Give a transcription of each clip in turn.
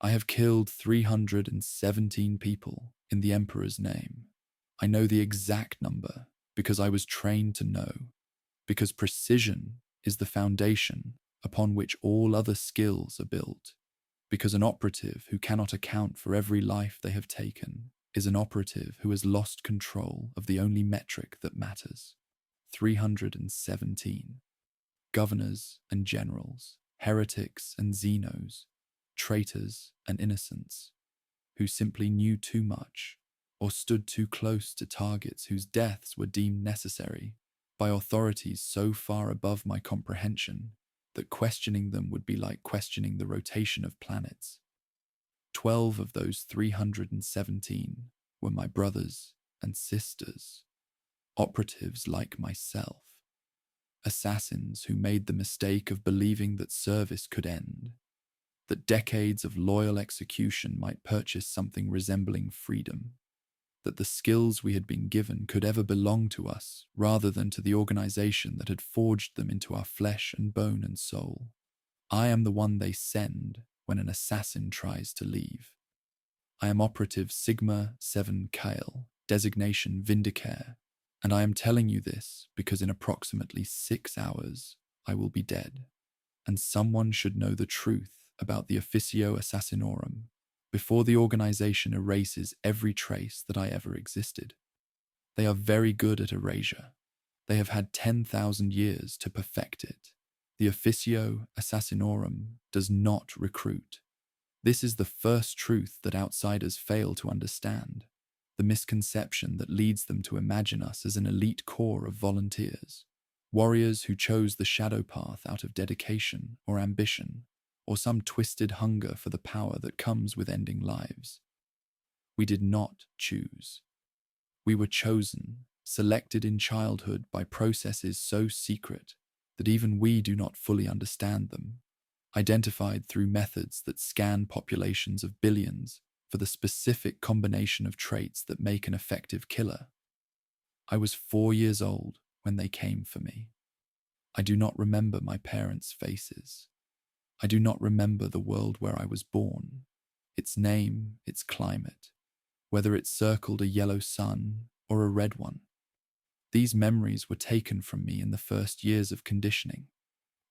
I have killed 317 people in the Emperor's name. I know the exact number because I was trained to know, because precision is the foundation upon which all other skills are built, because an operative who cannot account for every life they have taken is an operative who has lost control of the only metric that matters. 317. Governors and generals, heretics and Xenos, traitors and innocents, who simply knew too much or stood too close to targets whose deaths were deemed necessary by authorities so far above my comprehension that questioning them would be like questioning the rotation of planets. 12 of those 317 were my brothers and sisters, operatives like myself, assassins who made the mistake of believing that service could end, that decades of loyal execution might purchase something resembling freedom, that the skills we had been given could ever belong to us rather than to the organization that had forged them into our flesh and bone and soul. I am the one they send when an assassin tries to leave. I am Operative Sigma 7 Kale, designation Vindicare, and I am telling you this because in approximately 6 hours I will be dead, and someone should know the truth about the Officio Assassinorum before the organization erases every trace that I ever existed. They are very good at erasure. They have had 10,000 years to perfect it. The Officio Assassinorum does not recruit. This is the first truth that outsiders fail to understand, the misconception that leads them to imagine us as an elite corps of volunteers, warriors who chose the shadow path out of dedication or ambition, or some twisted hunger for the power that comes with ending lives. We did not choose. We were chosen, selected in childhood by processes so secret that even we do not fully understand them, identified through methods that scan populations of billions for the specific combination of traits that make an effective killer. I was 4 years old when they came for me. I do not remember my parents' faces. I do not remember the world where I was born, its name, its climate, whether it circled a yellow sun or a red one. These memories were taken from me in the first years of conditioning,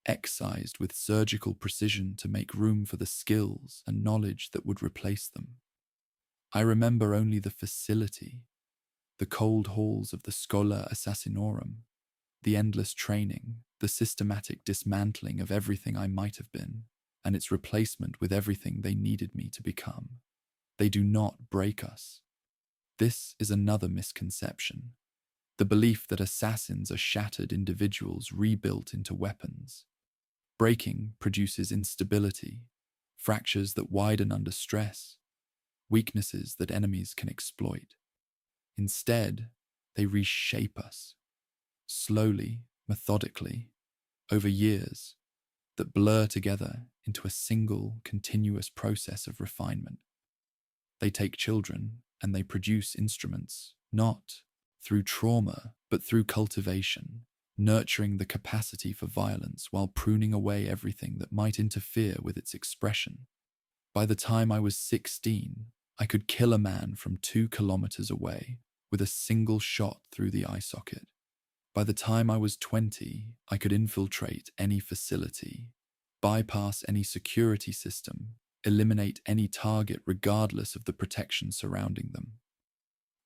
excised with surgical precision to make room for the skills and knowledge that would replace them. I remember only the facility, the cold halls of the Schola Assassinorum, the endless training, the systematic dismantling of everything I might have been, and its replacement with everything they needed me to become. They do not break us. This is another misconception, the belief that assassins are shattered individuals rebuilt into weapons. Breaking produces instability, fractures that widen under stress, weaknesses that enemies can exploit. Instead, they reshape us, slowly, methodically, over years, that blur together into a single, continuous process of refinement. They take children and they produce instruments, not through trauma, but through cultivation, nurturing the capacity for violence while pruning away everything that might interfere with its expression. By the time I was 16, I could kill a man from 2 kilometers away with a single shot through the eye socket. By the time I was 20, I could infiltrate any facility, bypass any security system, eliminate any target regardless of the protection surrounding them.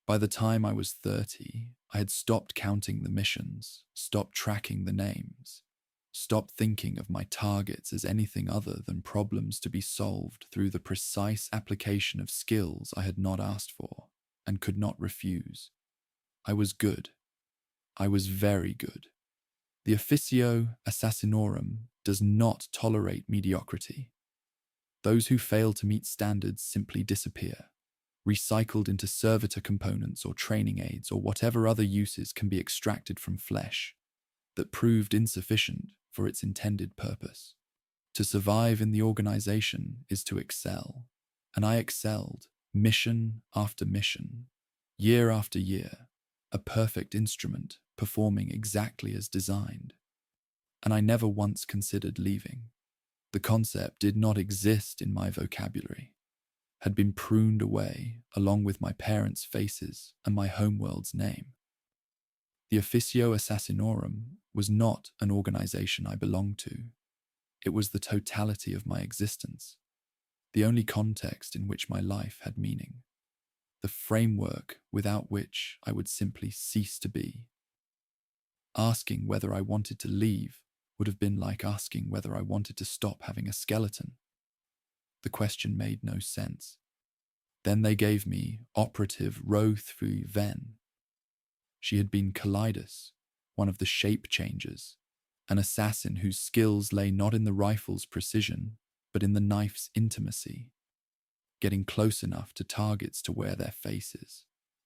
By the time I was 30, I had stopped counting the missions, stopped tracking the names, stopped thinking of my targets as anything other than problems to be solved through the precise application of skills I had not asked for and could not refuse. I was good. I was very good. The Officio Assassinorum does not tolerate mediocrity. Those who fail to meet standards simply disappear, recycled into servitor components or training aids or whatever other uses can be extracted from flesh that proved insufficient for its intended purpose. To survive in the organization is to excel, and I excelled, mission after mission, year after year, a perfect instrument performing exactly as designed. And I never once considered leaving. The concept did not exist in my vocabulary, had been pruned away along with my parents' faces and my homeworld's name. The Officio Assassinorum was not an organization I belonged to. It was the totality of my existence, the only context in which my life had meaning, the framework without which I would simply cease to be. Asking whether I wanted to leave would have been like asking whether I wanted to stop having a skeleton. The question made no sense. Then they gave me operative Rothfu Ven. She had been Kalidas, one of the shape changers, an assassin whose skills lay not in the rifle's precision, but in the knife's intimacy, getting close enough to targets to wear their faces,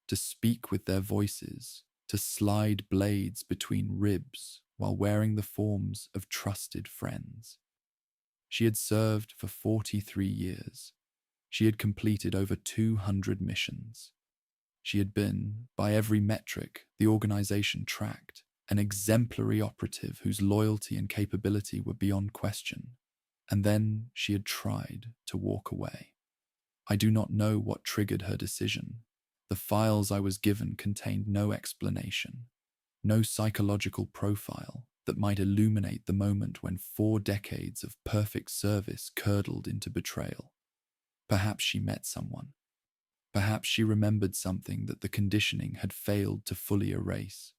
to speak with their voices, to slide blades between ribs while wearing the forms of trusted friends. She had served for 43 years. She had completed over 200 missions. She had been, by every metric the organization tracked, an exemplary operative whose loyalty and capability were beyond question. And then she had tried to walk away. I do not know what triggered her decision. The files I was given contained no explanation, no psychological profile that might illuminate the moment when 4 decades of perfect service curdled into betrayal. Perhaps she met someone. Perhaps she remembered something that the conditioning had failed to fully erase.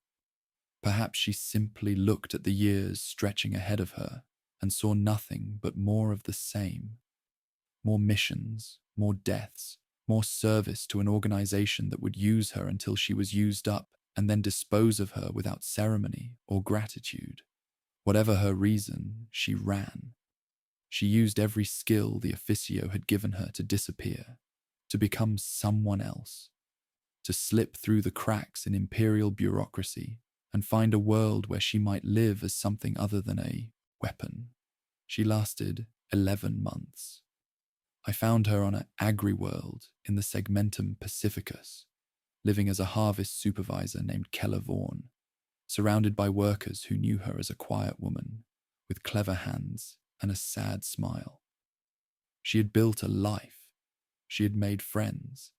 Perhaps she simply looked at the years stretching ahead of her and saw nothing but more of the same. More missions, more deaths, more service to an organization that would use her until she was used up and then dispose of her without ceremony or gratitude. Whatever her reason, she ran. She used every skill the Officio had given her to disappear, to become someone else, to slip through the cracks in imperial bureaucracy and find a world where she might live as something other than a weapon. She lasted 11 months. I found her on an agri-world in the Segmentum Pacificus, living as a harvest supervisor named Keller Vaughan, surrounded by workers who knew her as a quiet woman with clever hands and a sad smile. She had built a life. She had made friends.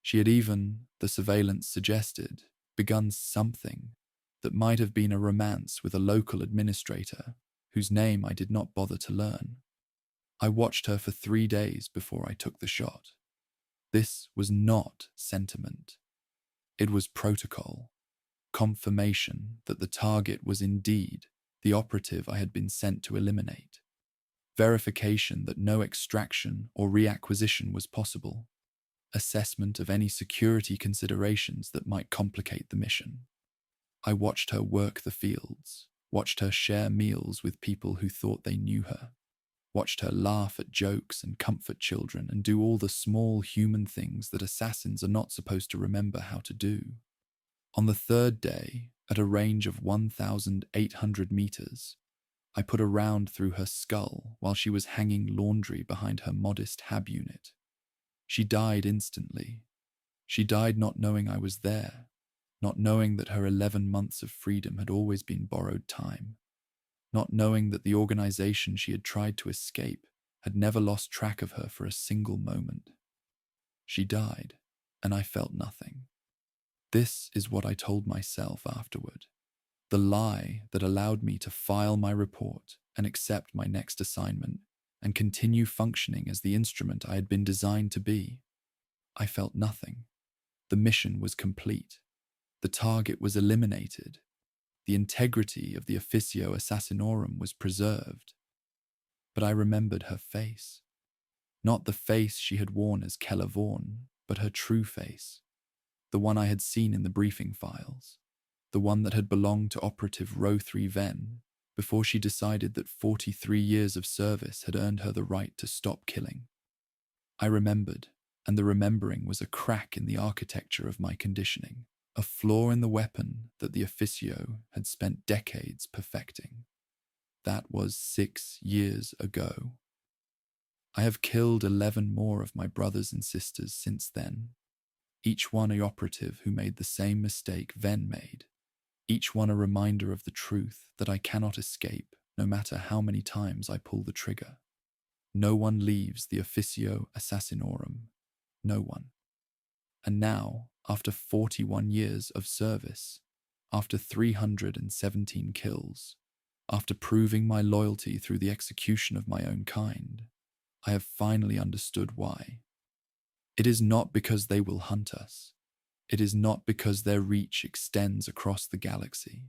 She had even, the surveillance suggested, begun something that might have been a romance with a local administrator whose name I did not bother to learn. I watched her for 3 days before I took the shot. This was not sentiment. It was protocol, confirmation that the target was indeed the operative I had been sent to eliminate, verification that no extraction or reacquisition was possible, assessment of any security considerations that might complicate the mission. I watched her work the fields, watched her share meals with people who thought they knew her, watched her laugh at jokes and comfort children and do all the small human things that assassins are not supposed to remember how to do. On the 3rd day, at a range of 1,800 meters, I put a round through her skull while she was hanging laundry behind her modest hab unit. She died instantly. She died not knowing I was there, not knowing that her 11 months of freedom had always been borrowed time, not knowing that the organization she had tried to escape had never lost track of her for a single moment. She died, and I felt nothing. This is what I told myself afterward. The lie that allowed me to file my report and accept my next assignment and continue functioning as the instrument I had been designed to be. I felt nothing. The mission was complete. The target was eliminated. The integrity of the Officio Assassinorum was preserved. But I remembered her face. Not the face she had worn as Keller Vaughan, but her true face. The one I had seen in the briefing files. The one that had belonged to Operative Rothri Ven before she decided that 43 years of service had earned her the right to stop killing. I remembered, and the remembering was a crack in the architecture of my conditioning, a flaw in the weapon that the Officio had spent decades perfecting. That was 6 years ago. I have killed 11 more of my brothers and sisters since then, each one a operative who made the same mistake Ven made, each one a reminder of the truth that I cannot escape no matter how many times I pull the trigger. No one leaves the Officio Assassinorum. No one. And now, after 41 years of service, after 317 kills, after proving my loyalty through the execution of my own kind, I have finally understood why. It is not because they will hunt us. It is not because their reach extends across the galaxy,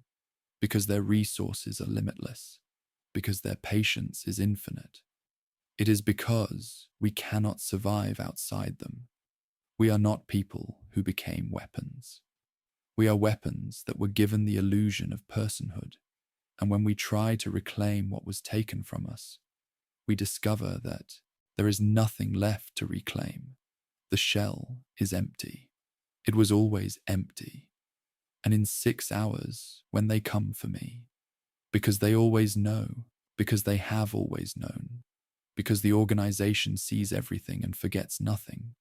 because their resources are limitless, because their patience is infinite. It is because we cannot survive outside them. We are not people who became weapons. We are weapons that were given the illusion of personhood, and when we try to reclaim what was taken from us, we discover that there is nothing left to reclaim. The shell is empty. It was always empty. And in 6 hours, when they come for me, because they always know, because they have always known, because the organization sees everything and forgets nothing,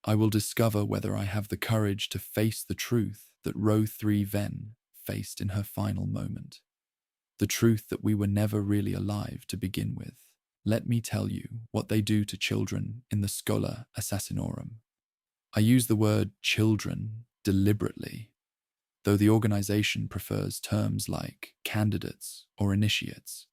I will discover whether I have the courage to face the truth that Row 3 Ven faced in her final moment. The truth that we were never really alive to begin with. Let me tell you what they do to children in the Schola Assassinorum. I use the word children deliberately, though the organization prefers terms like candidates or initiates.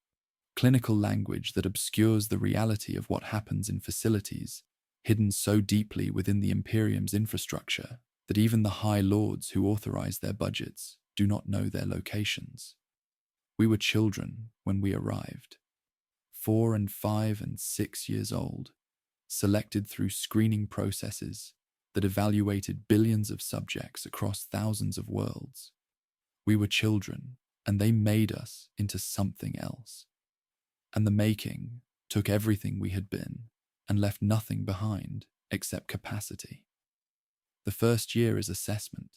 Clinical language that obscures the reality of what happens in facilities hidden so deeply within the Imperium's infrastructure that even the High Lords who authorize their budgets do not know their locations. We were children when we arrived, 4 and 5 and 6 years old, selected through screening processes that evaluated billions of subjects across thousands of worlds. We were children, and they made us into something else. And the making took everything we had been and left nothing behind except capacity. The first year is assessment.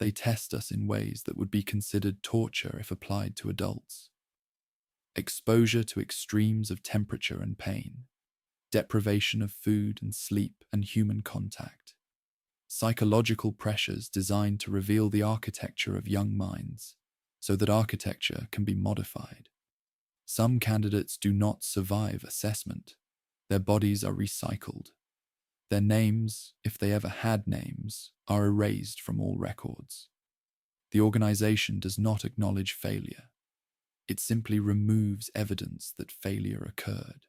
They test us in ways that would be considered torture if applied to adults. Exposure to extremes of temperature and pain, deprivation of food and sleep and human contact, psychological pressures designed to reveal the architecture of young minds so that architecture can be modified. Some candidates do not survive assessment. Their bodies are recycled. Their names, if they ever had names, are erased from all records. The organization does not acknowledge failure. It simply removes evidence that failure occurred.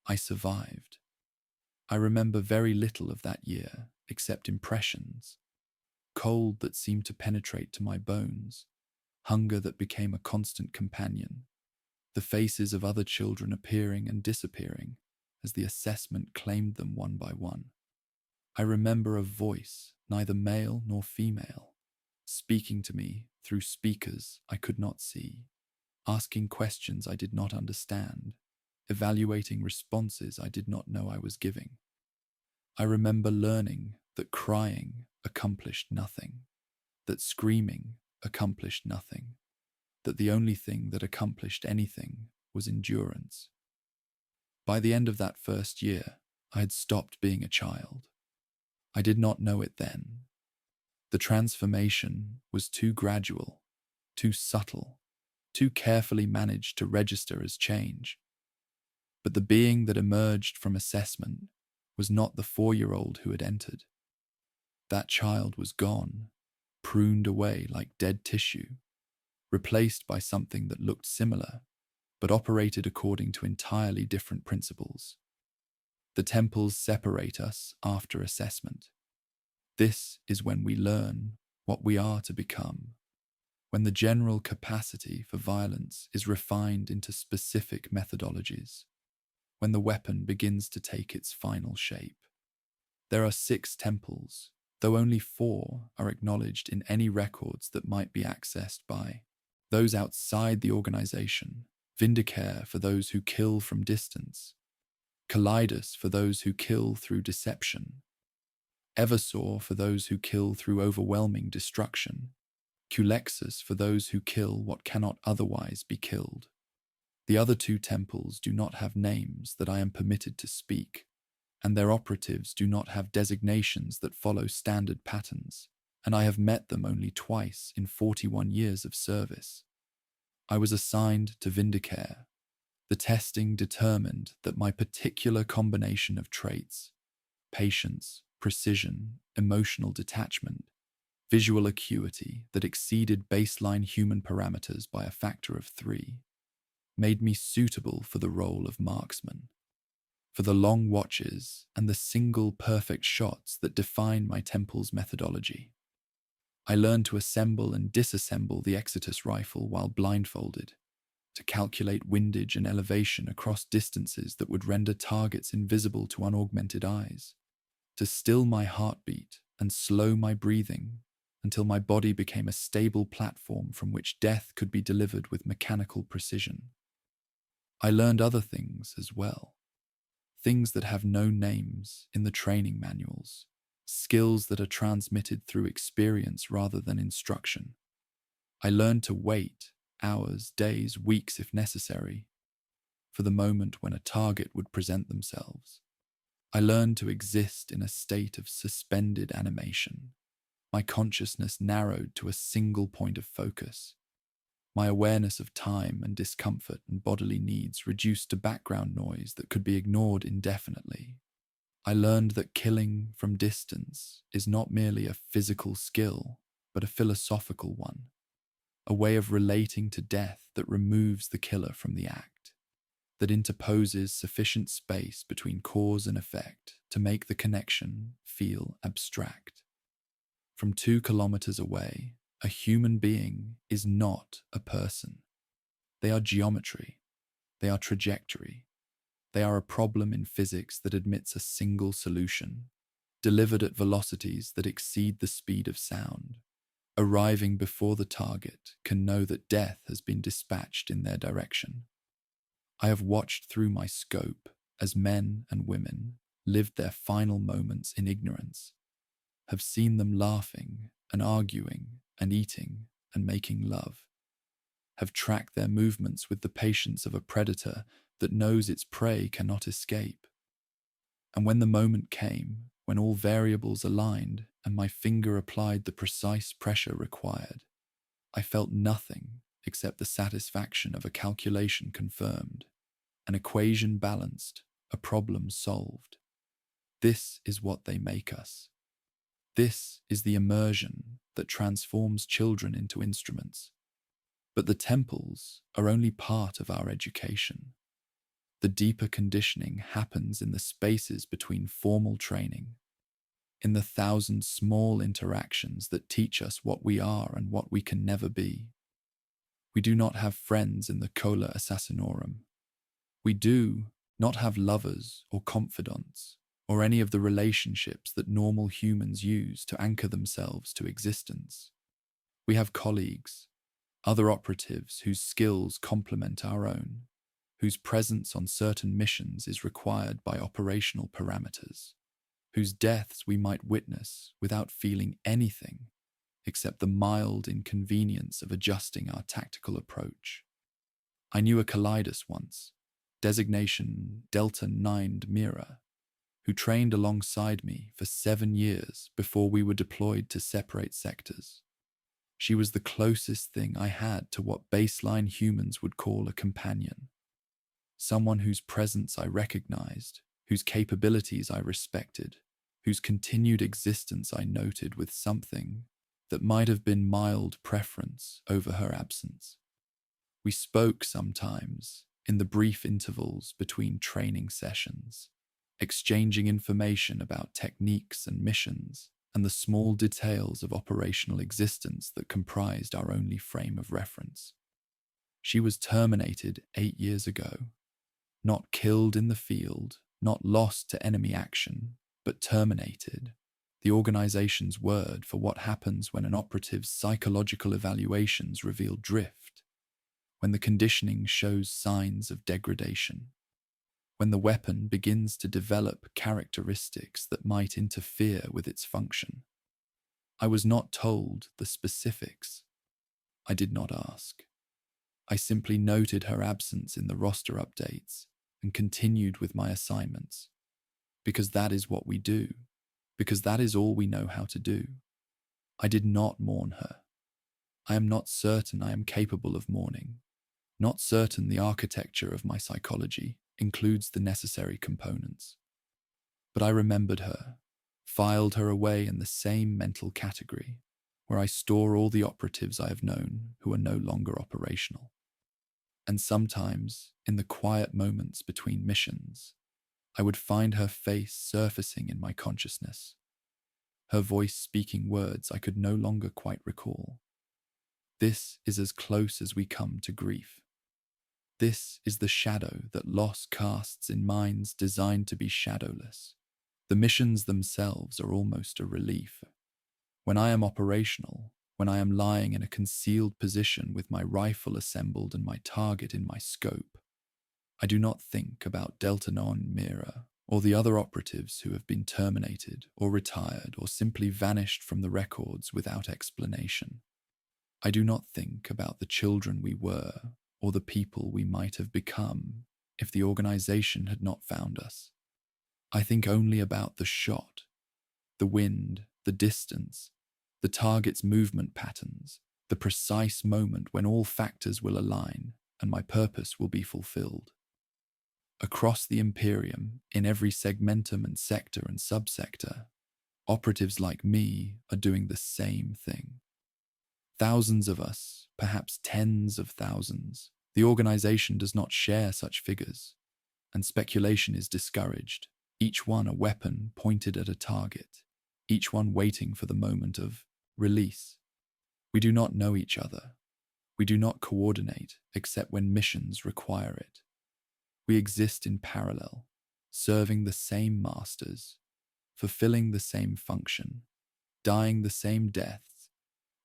I survived. I remember very little of that year, except impressions. Cold that seemed to penetrate to my bones, hunger that became a constant companion, the faces of other children appearing and disappearing as the assessment claimed them one by one. I remember a voice, neither male nor female, speaking to me through speakers I could not see, asking questions I did not understand, evaluating responses I did not know I was giving. I remember learning that crying accomplished nothing, that screaming accomplished nothing, that the only thing that accomplished anything was endurance. By the end of that first year, I had stopped being a child. I did not know it then. The transformation was too gradual, too subtle, too carefully managed to register as change. But the being that emerged from assessment was not the 4-year-old who had entered. That child was gone, pruned away like dead tissue, replaced by something that looked similar, but operated according to entirely different principles. The temples separate us after assessment. This is when we learn what we are to become, when the general capacity for violence is refined into specific methodologies, when the weapon begins to take its final shape. There are 6 temples, though only 4 are acknowledged in any records that might be accessed by those outside the organization. Vindicare for those who kill from distance, Calidus for those who kill through deception, Eversor for those who kill through overwhelming destruction, Culexus for those who kill what cannot otherwise be killed. The other 2 temples do not have names that I am permitted to speak, and their operatives do not have designations that follow standard patterns, and I have met them only twice in 41 years of service. I was assigned to Vindicare, The testing determined that my particular combination of traits, patience, precision, emotional detachment, visual acuity that exceeded baseline human parameters by a factor of 3, made me suitable for the role of marksman, for the long watches and the single perfect shots that define my temple's methodology. I learned to assemble and disassemble the Exitus rifle while blindfolded, to calculate windage and elevation across distances that would render targets invisible to unaugmented eyes, to still my heartbeat and slow my breathing until my body became a stable platform from which death could be delivered with mechanical precision. I learned other things as well, things that have no names in the training manuals, skills that are transmitted through experience rather than instruction. I learned to wait hours, days, weeks if necessary, for the moment when a target would present themselves. I learned to exist in a state of suspended animation, my consciousness narrowed to a single point of focus, my awareness of time and discomfort and bodily needs reduced to background noise that could be ignored indefinitely. I learned that killing from distance is not merely a physical skill, but a philosophical one, a way of relating to death that removes the killer from the act, that interposes sufficient space between cause and effect to make the connection feel abstract. From 2 kilometers away, a human being is not a person. They are geometry. They are trajectory. They are a problem in physics that admits a single solution, delivered at velocities that exceed the speed of sound. Arriving before the target can know that death has been dispatched in their direction. I have watched through my scope as men and women lived their final moments in ignorance, have seen them laughing and arguing and eating and making love, have tracked their movements with the patience of a predator that knows its prey cannot escape. And when the moment came, when all variables aligned and my finger applied the precise pressure required, I felt nothing except the satisfaction of a calculation confirmed, an equation balanced, a problem solved. This is what they make us. This is the immersion that transforms children into instruments. But the temples are only part of our education. The deeper conditioning happens in the spaces between formal training, in the 1,000 small interactions that teach us what we are and what we can never be. We do not have friends in the Cola Assassinorum. We do not have lovers or confidants, or any of the relationships that normal humans use to anchor themselves to existence. We have colleagues, other operatives whose skills complement our own, whose presence on certain missions is required by operational parameters, whose deaths we might witness without feeling anything except the mild inconvenience of adjusting our tactical approach. I knew a Kaleidos once, designation Delta 9 Mira, who trained alongside me for 7 years before we were deployed to separate sectors. She was the closest thing I had to what baseline humans would call a companion, someone whose presence I recognized, whose capabilities I respected, whose continued existence I noted with something that might have been mild preference over her absence. We spoke sometimes in the brief intervals between training sessions, exchanging information about techniques and missions and the small details of operational existence that comprised our only frame of reference. She was terminated 8 years ago, not killed in the field, not lost to enemy action, but terminated, the organization's word for what happens when an operative's psychological evaluations reveal drift, when the conditioning shows signs of degradation, when the weapon begins to develop characteristics that might interfere with its function. I was not told the specifics. I did not ask. I simply noted her absence in the roster updates and continued with my assignments, because that is what we do, because that is all we know how to do. I did not mourn her. I am not certain I am capable of mourning. Not certain the architecture of my psychology includes the necessary components. But I remembered her, filed her away in the same mental category where I store all the operatives I have known who are no longer operational. And sometimes, in the quiet moments between missions, I would find her face surfacing in my consciousness, her voice speaking words I could no longer quite recall. This is as close as we come to grief. This is the shadow that loss casts in minds designed to be shadowless. The missions themselves are almost a relief. When I am operational, when I am lying in a concealed position with my rifle assembled and my target in my scope, I do not think about Deltanon Mira or the other operatives who have been terminated or retired or simply vanished from the records without explanation. I do not think about the children we were or the people we might have become if the organization had not found us. I think only about the shot, the wind, the distance, the target's movement patterns, the precise moment when all factors will align and my purpose will be fulfilled. Across the Imperium, in every segmentum and sector and subsector, operatives like me are doing the same thing. Thousands of us, perhaps tens of thousands. The organization does not share such figures, and speculation is discouraged, each one a weapon pointed at a target, each one waiting for the moment of release. We do not know each other. We do not coordinate except when missions require it. We exist in parallel, serving the same masters, fulfilling the same function, dying the same deaths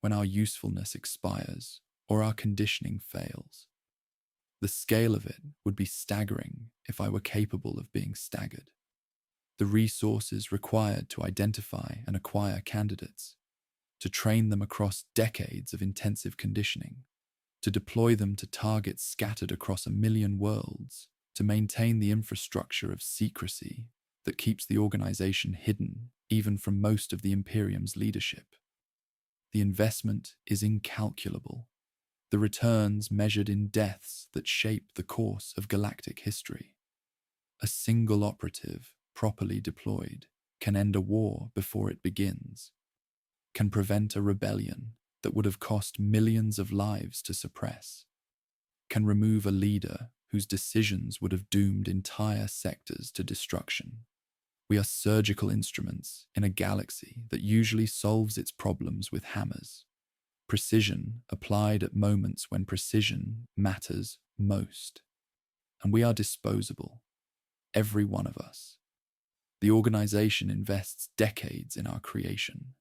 when our usefulness expires or our conditioning fails. The scale of it would be staggering if I were capable of being staggered. The resources required to identify and acquire candidates, to train them across decades of intensive conditioning, to deploy them to targets scattered across 1 million worlds, to maintain the infrastructure of secrecy that keeps the organization hidden even from most of the Imperium's leadership. The investment is incalculable. The returns measured in deaths that shape the course of galactic history. A single operative, properly deployed, can end a war before it begins, can prevent a rebellion that would have cost millions of lives to suppress, can remove a leader whose decisions would have doomed entire sectors to destruction. We are surgical instruments in a galaxy that usually solves its problems with hammers. Precision applied at moments when precision matters most. And we are disposable, every one of us. The organization invests decades in our creation,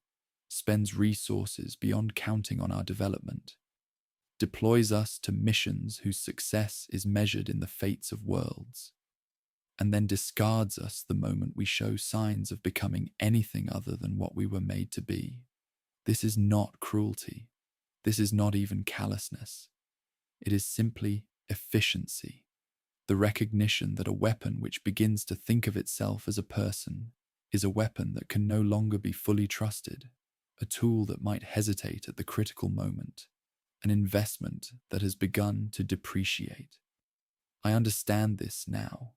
spends resources beyond counting on our development, deploys us to missions whose success is measured in the fates of worlds, and then discards us the moment we show signs of becoming anything other than what we were made to be. This is not cruelty. This is not even callousness. It is simply efficiency, the recognition that a weapon which begins to think of itself as a person is a weapon that can no longer be fully trusted, a tool that might hesitate at the critical moment, an investment that has begun to depreciate. I understand this now.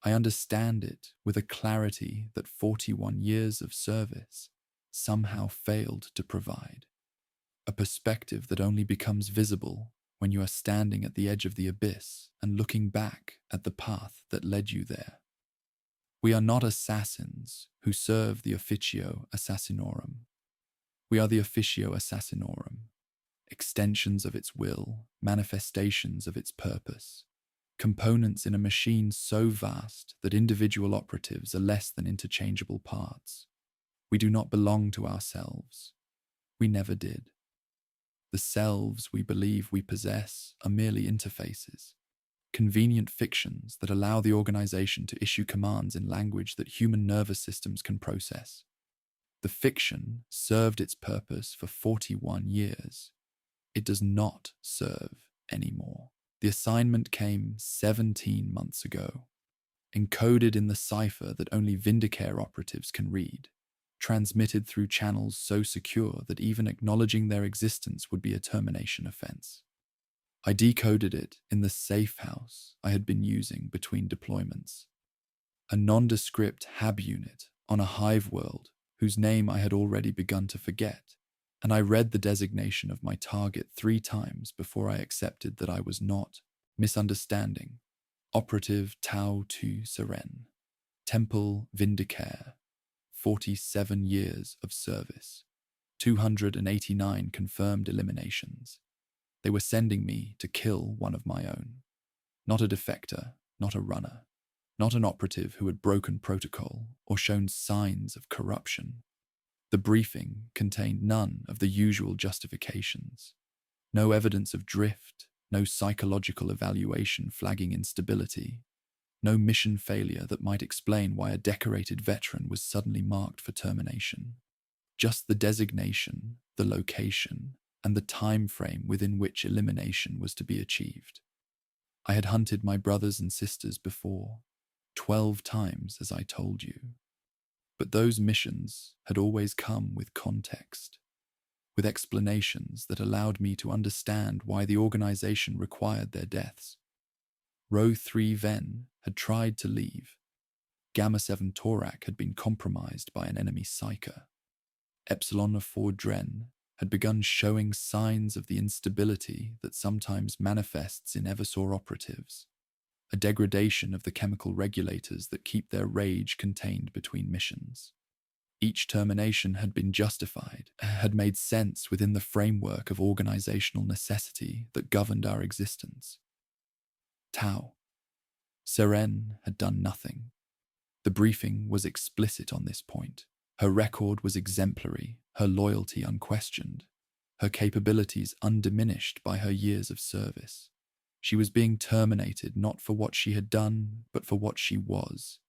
I understand it with a clarity that 41 years of service somehow failed to provide. A perspective that only becomes visible when you are standing at the edge of the abyss and looking back at the path that led you there. We are not assassins who serve the Officio Assassinorum. We are the Officio Assassinorum, extensions of its will, manifestations of its purpose, components in a machine so vast that individual operatives are less than interchangeable parts. We do not belong to ourselves. We never did. The selves we believe we possess are merely interfaces, convenient fictions that allow the organization to issue commands in language that human nervous systems can process. The fiction served its purpose for 41 years. It does not serve anymore. The assignment came 17 months ago, encoded in the cipher that only Vindicare operatives can read, transmitted through channels so secure that even acknowledging their existence would be a termination offense. I decoded it in the safe house I had been using between deployments. A nondescript HAB unit on a hive world whose name I had already begun to forget, and I read the designation of my target 3 times before I accepted that I was not misunderstanding. Operative Tau Tu Seren, Temple Vindicare, 47 years of service, 289 confirmed eliminations. They were sending me to kill one of my own. Not a defector, not a runner, not an operative who had broken protocol or shown signs of corruption. The briefing contained none of the usual justifications. No evidence of drift, no psychological evaluation flagging instability, no mission failure that might explain why a decorated veteran was suddenly marked for termination. Just the designation, the location, and the time frame within which elimination was to be achieved. I had hunted my brothers and sisters before, 12 times as I told you. But those missions had always come with context, with explanations that allowed me to understand why the organization required their deaths. Row 3 Ven had tried to leave. Gamma 7 Torak had been compromised by an enemy psyker. Epsilon 4 Dren had begun showing signs of the instability that sometimes manifests in Eversor operatives, a degradation of the chemical regulators that keep their rage contained between missions. Each termination had been justified, had made sense within the framework of organizational necessity that governed our existence. Tau. Seren had done nothing. The briefing was explicit on this point. Her record was exemplary, her loyalty unquestioned, her capabilities undiminished by her years of service. She was being terminated not for what she had done, but for what she was.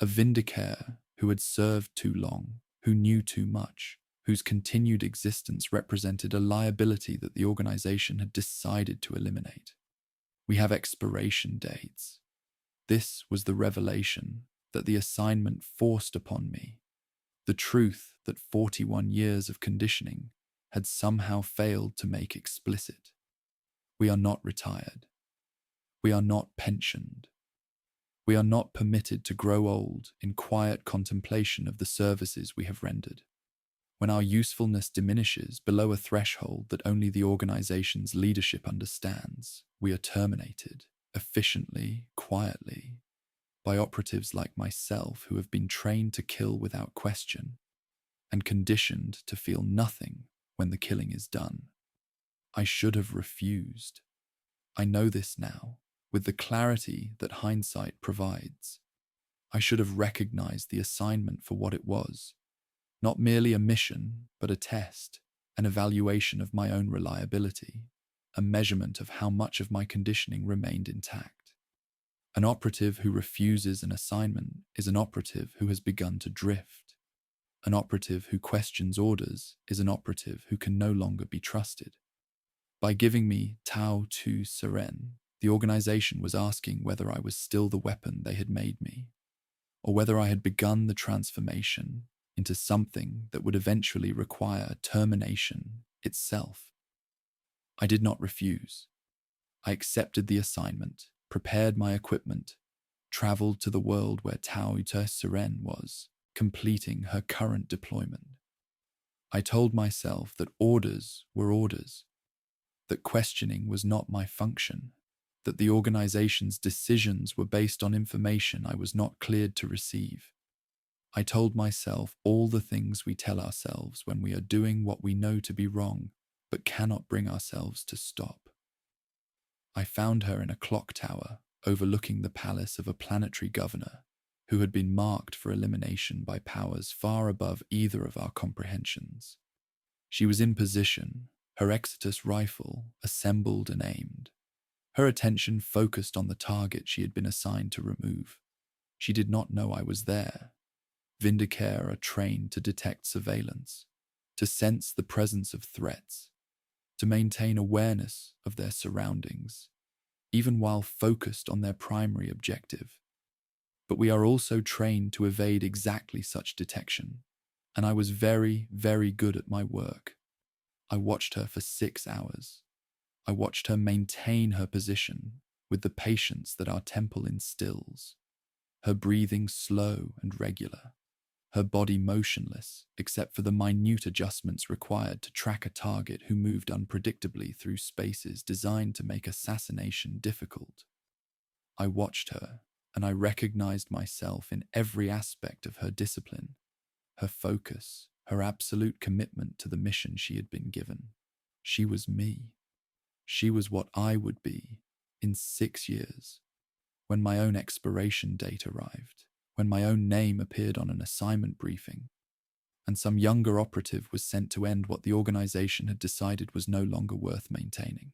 A Vindicare who had served too long, who knew too much, whose continued existence represented a liability that the organization had decided to eliminate. We have expiration dates. This was the revelation that the assignment forced upon me. The truth that 41 years of conditioning had somehow failed to make explicit. We are not retired. We are not pensioned. We are not permitted to grow old in quiet contemplation of the services we have rendered. When our usefulness diminishes below a threshold that only the organization's leadership understands, we are terminated, efficiently, quietly, by operatives like myself who have been trained to kill without question and conditioned to feel nothing when the killing is done. I should have refused. I know this now, with the clarity that hindsight provides. I should have recognized the assignment for what it was, not merely a mission, but a test, an evaluation of my own reliability, a measurement of how much of my conditioning remained intact. An operative who refuses an assignment is an operative who has begun to drift. An operative who questions orders is an operative who can no longer be trusted. By giving me Tau Tu Seren, the organization was asking whether I was still the weapon they had made me, or whether I had begun the transformation into something that would eventually require termination itself. I did not refuse. I accepted the assignment, prepared my equipment, traveled to the world where Tau Tu Seren was, completing her current deployment. I told myself that orders were orders, that questioning was not my function, that the organization's decisions were based on information I was not cleared to receive. I told myself all the things we tell ourselves when we are doing what we know to be wrong, but cannot bring ourselves to stop. I found her in a clock tower overlooking the palace of a planetary governor who had been marked for elimination by powers far above either of our comprehensions. She was in position, her Exitus rifle assembled and aimed, her attention focused on the target she had been assigned to remove. She did not know I was there. Vindicare are trained to detect surveillance, to sense the presence of threats, to maintain awareness of their surroundings, even while focused on their primary objective. But we are also trained to evade exactly such detection, and I was very, very good at my work. I watched her for 6 hours. I watched her maintain her position with the patience that our temple instills, her breathing slow and regular, her body motionless except for the minute adjustments required to track a target who moved unpredictably through spaces designed to make assassination difficult. I watched her, and I recognized myself in every aspect of her discipline, her focus, her absolute commitment to the mission she had been given. She was me. She was what I would be in 6 years. When my own expiration date arrived, when my own name appeared on an assignment briefing, and some younger operative was sent to end what the organization had decided was no longer worth maintaining.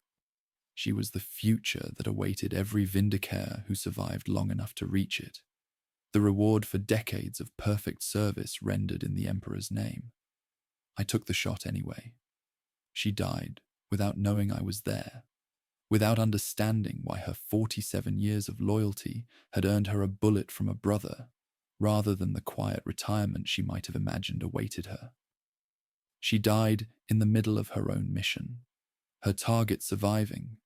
She was the future that awaited every Vindicator who survived long enough to reach it, the reward for decades of perfect service rendered in the Emperor's name. I took the shot anyway. She died without knowing I was there, without understanding why her 47 years of loyalty had earned her a bullet from a brother, rather than the quiet retirement she might have imagined awaited her. She died in the middle of her own mission, her target surviving,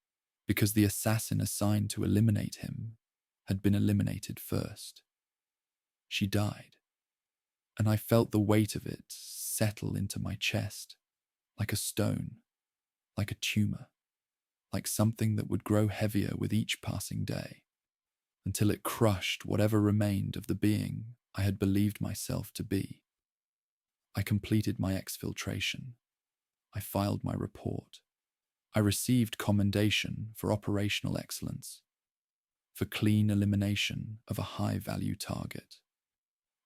because the assassin assigned to eliminate him had been eliminated first. She died, and I felt the weight of it settle into my chest, like a stone, like a tumor, like something that would grow heavier with each passing day, until it crushed whatever remained of the being I had believed myself to be. I completed my exfiltration. I filed my report. I received commendation for operational excellence, for clean elimination of a high-value target,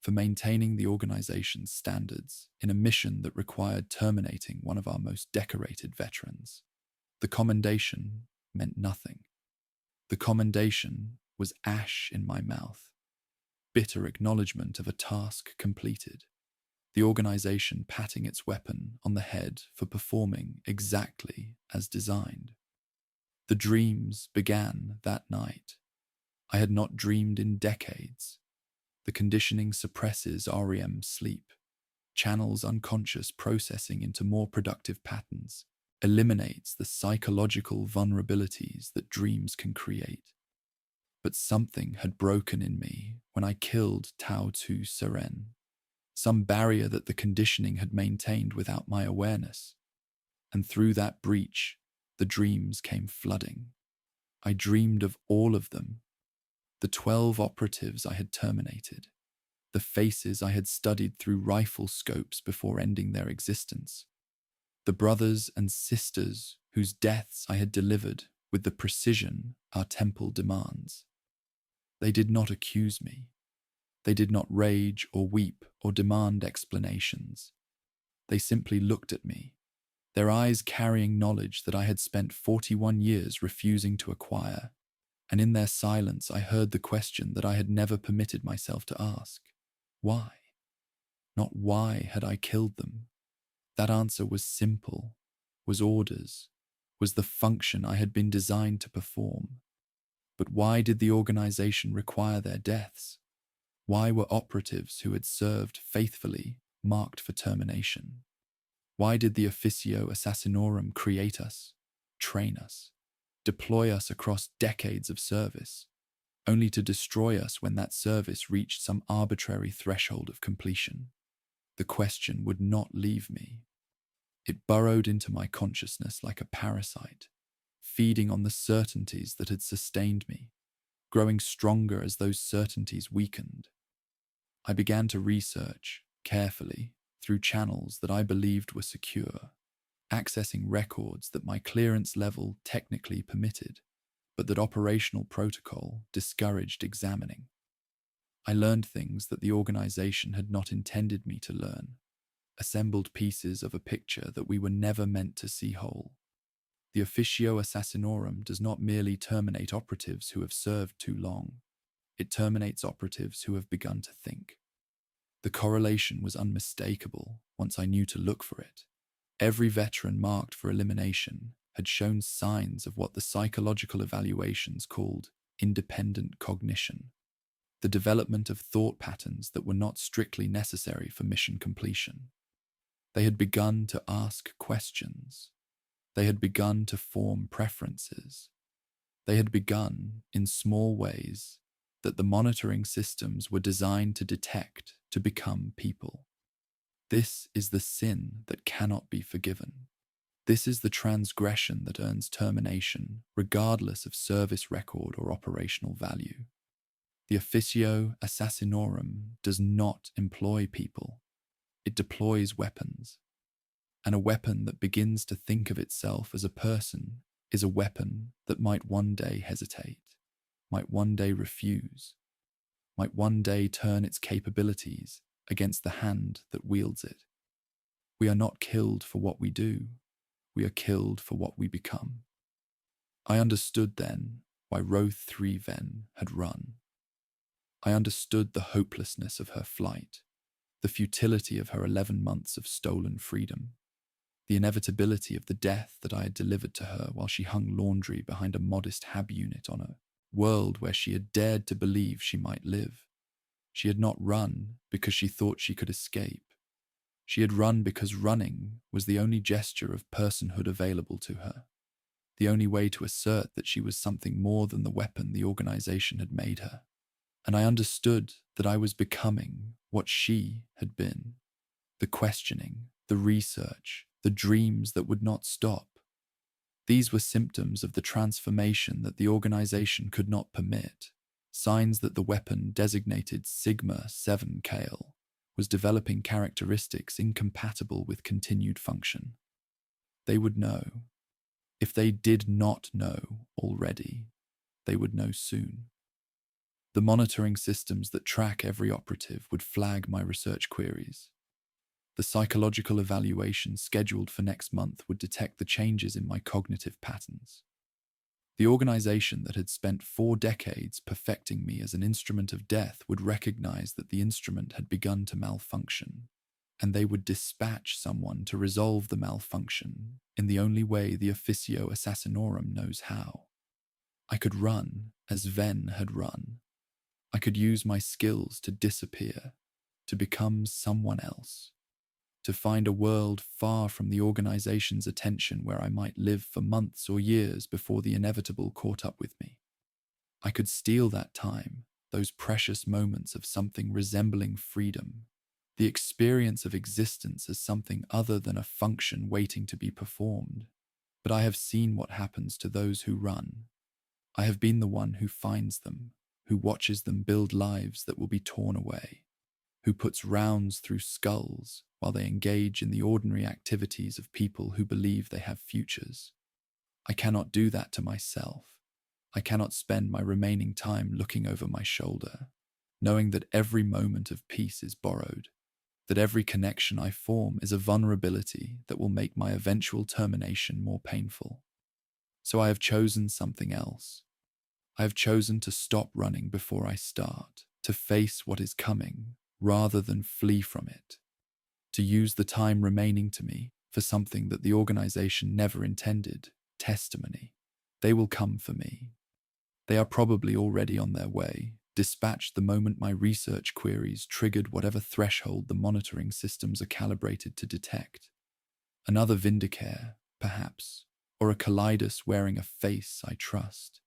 for maintaining the organization's standards in a mission that required terminating one of our most decorated veterans. The commendation meant nothing. The commendation was ash in my mouth, bitter acknowledgement of a task completed, the organization patting its weapon on the head for performing exactly as designed. The dreams began that night. I had not dreamed in decades. The conditioning suppresses REM sleep, channels unconscious processing into more productive patterns, eliminates the psychological vulnerabilities that dreams can create. But something had broken in me when I killed Tao Tu Seren, some barrier that the conditioning had maintained without my awareness. And through that breach, the dreams came flooding. I dreamed of all of them, the 12 operatives I had terminated, the faces I had studied through rifle scopes before ending their existence, the brothers and sisters whose deaths I had delivered with the precision our temple demands. They did not accuse me. They did not rage or weep or demand explanations. They simply looked at me, their eyes carrying knowledge that I had spent 41 years refusing to acquire, and in their silence I heard the question that I had never permitted myself to ask. Why? Not why had I killed them. That answer was simple, was orders, was the function I had been designed to perform. But why did the organization require their deaths? Why were operatives who had served faithfully marked for termination? Why did the Officio Assassinorum create us, train us, deploy us across decades of service, only to destroy us when that service reached some arbitrary threshold of completion? The question would not leave me. It burrowed into my consciousness like a parasite, feeding on the certainties that had sustained me, growing stronger as those certainties weakened. I began to research, carefully, through channels that I believed were secure, accessing records that my clearance level technically permitted, but that operational protocol discouraged examining. I learned things that the organization had not intended me to learn, assembled pieces of a picture that we were never meant to see whole. The Officio Assassinorum does not merely terminate operatives who have served too long. It terminates operatives who have begun to think. The correlation was unmistakable once I knew to look for it. Every veteran marked for elimination had shown signs of what the psychological evaluations called independent cognition, the development of thought patterns that were not strictly necessary for mission completion. They had begun to ask questions. They had begun to form preferences. They had begun, in small ways, that the monitoring systems were designed to detect to become people. This is the sin that cannot be forgiven. This is the transgression that earns termination, regardless of service record or operational value. The Officio Assassinorum does not employ people. It deploys weapons. And a weapon that begins to think of itself as a person is a weapon that might one day hesitate, might one day refuse, might one day turn its capabilities against the hand that wields it. We are not killed for what we do. We are killed for what we become. I understood then why Row 3 Ven had run. I understood the hopelessness of her flight, the futility of her 11 months of stolen freedom, the inevitability of the death that I had delivered to her while she hung laundry behind a modest hab unit on a world where she had dared to believe she might live. She had not run because she thought she could escape. She had run because running was the only gesture of personhood available to her, the only way to assert that she was something more than the weapon the organization had made her. And I understood that I was becoming what she had been. The questioning, the research, the dreams that would not stop. These were symptoms of the transformation that the organization could not permit, signs that the weapon designated Sigma 7 Kale was developing characteristics incompatible with continued function. They would know. If they did not know already, they would know soon. The monitoring systems that track every operative would flag my research queries. The psychological evaluation scheduled for next month would detect the changes in my cognitive patterns. The organization that had spent 4 decades perfecting me as an instrument of death would recognize that the instrument had begun to malfunction, and they would dispatch someone to resolve the malfunction in the only way the Officio Assassinorum knows how. I could run as Ven had run. I could use my skills to disappear, to become someone else, to find a world far from the organization's attention where I might live for months or years before the inevitable caught up with me. I could steal that time, those precious moments of something resembling freedom, the experience of existence as something other than a function waiting to be performed. But I have seen what happens to those who run. I have been the one who finds them, who watches them build lives that will be torn away, who puts rounds through skulls while they engage in the ordinary activities of people who believe they have futures. I cannot do that to myself. I cannot spend my remaining time looking over my shoulder, knowing that every moment of peace is borrowed, that every connection I form is a vulnerability that will make my eventual termination more painful. So I have chosen something else. I have chosen to stop running before I start, to face what is coming rather than flee from it, to use the time remaining to me for something that the organization never intended, testimony. They will come for me. They are probably already on their way, dispatched the moment my research queries triggered whatever threshold the monitoring systems are calibrated to detect. Another Vindicare, perhaps, or a Kaleidus wearing a face I trust,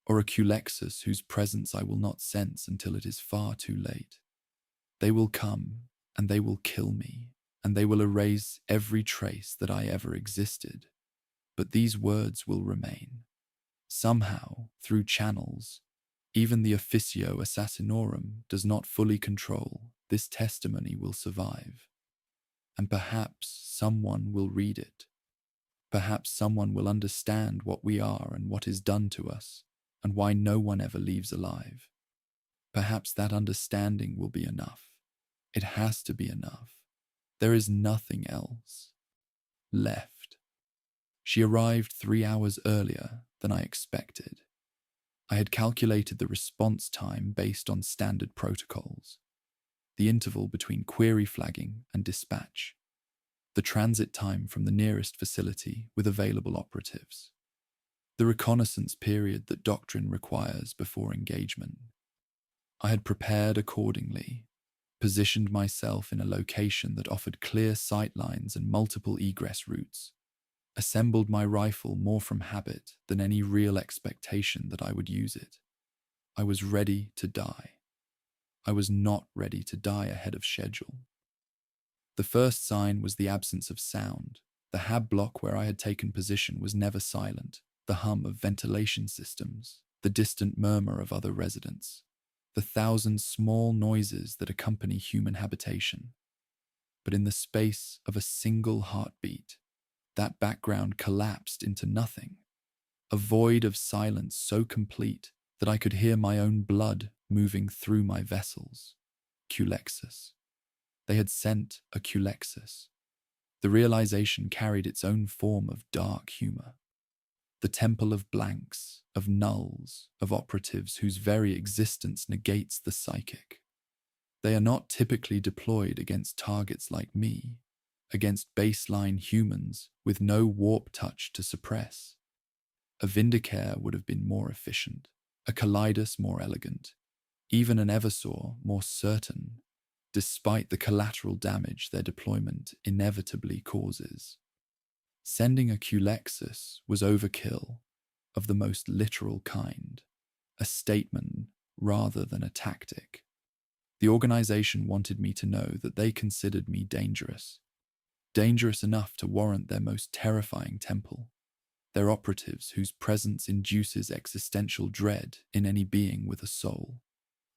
or a Culexus whose presence I will not sense until it is far too late. They will come, and they will kill me, and they will erase every trace that I ever existed. But these words will remain. Somehow, through channels, even the Officio Assassinorum does not fully control, this testimony will survive. And perhaps someone will read it. Perhaps someone will understand what we are and what is done to us, and why no one ever leaves alive. Perhaps that understanding will be enough. It has to be enough. There is nothing else left. She arrived 3 hours earlier than I expected. I had calculated the response time based on standard protocols, the interval between query flagging and dispatch, the transit time from the nearest facility with available operatives, the reconnaissance period that doctrine requires before engagement. I had prepared accordingly, positioned myself in a location that offered clear sight lines and multiple egress routes. assembled my rifle more from habit than any real expectation that I would use it. I was ready to die. I was not ready to die ahead of schedule. The first sign was the absence of sound. The hab block where I had taken position was never silent. The hum of ventilation systems, the distant murmur of other residents, the thousand small noises that accompany human habitation. But in the space of a single heartbeat, that background collapsed into nothing, a void of silence so complete that I could hear my own blood moving through my vessels. Culexus. They had sent a Culexus. The realization carried its own form of dark humor. The temple of blanks, of nulls, of operatives whose very existence negates the psychic. They are not typically deployed against targets like me, against baseline humans with no warp touch to suppress. A Vindicare would have been more efficient, a Kalidas more elegant, even an Eversaw more certain, despite the collateral damage their deployment inevitably causes. Sending a Culexus was overkill of the most literal kind, a statement rather than a tactic. The organization wanted me to know that they considered me dangerous enough to warrant their most terrifying temple, their operatives whose presence induces existential dread in any being with a soul.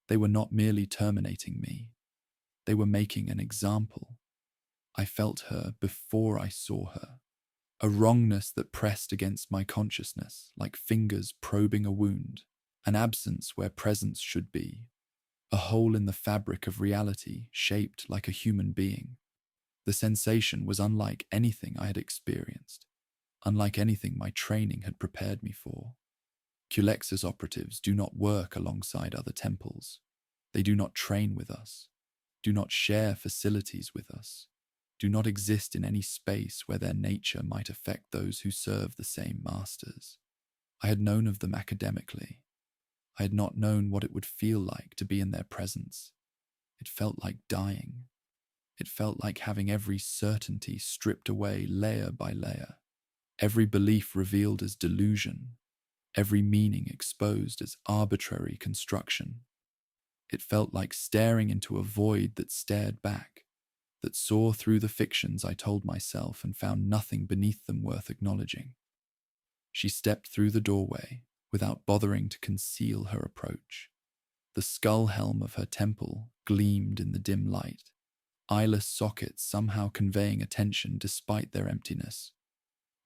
They were not merely terminating me. They were making an example. I felt her before I saw her. A wrongness that pressed against my consciousness like fingers probing a wound, an absence where presence should be, a hole in the fabric of reality shaped like a human being. The sensation was unlike anything I had experienced, unlike anything my training had prepared me for. Culexus operatives do not work alongside other temples. They do not train with us, do not share facilities with us, do not exist in any space where their nature might affect those who serve the same masters. I had known of them academically. I had not known what it would feel like to be in their presence. It felt like dying. It felt like having every certainty stripped away layer by layer, every belief revealed as delusion, every meaning exposed as arbitrary construction. It felt like staring into a void that stared back, that saw through the fictions I told myself and found nothing beneath them worth acknowledging. She stepped through the doorway without bothering to conceal her approach. The skull helm of her temple gleamed in the dim light, eyeless sockets somehow conveying attention despite their emptiness.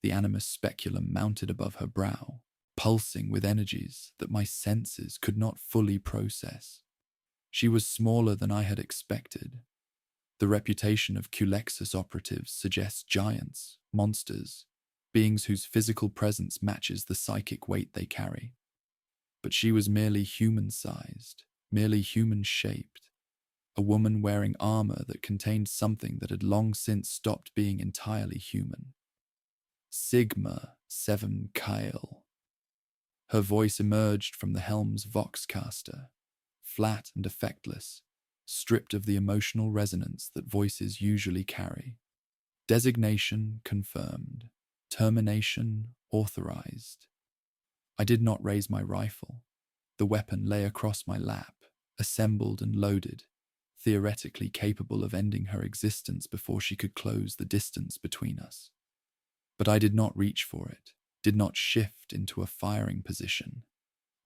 The animus speculum mounted above her brow, pulsing with energies that my senses could not fully process. She was smaller than I had expected. The reputation of Culexus operatives suggests giants, monsters, beings whose physical presence matches the psychic weight they carry. But she was merely human-sized, merely human-shaped, a woman wearing armor that contained something that had long since stopped being entirely human. Sigma 7 Kyle. Her voice emerged from the helm's voxcaster, flat and effectless, stripped of the emotional resonance that voices usually carry. Designation confirmed. Termination authorized. I did not raise my rifle. The weapon lay across my lap, assembled and loaded, theoretically capable of ending her existence before she could close the distance between us. But I did not reach for it, did not shift into a firing position,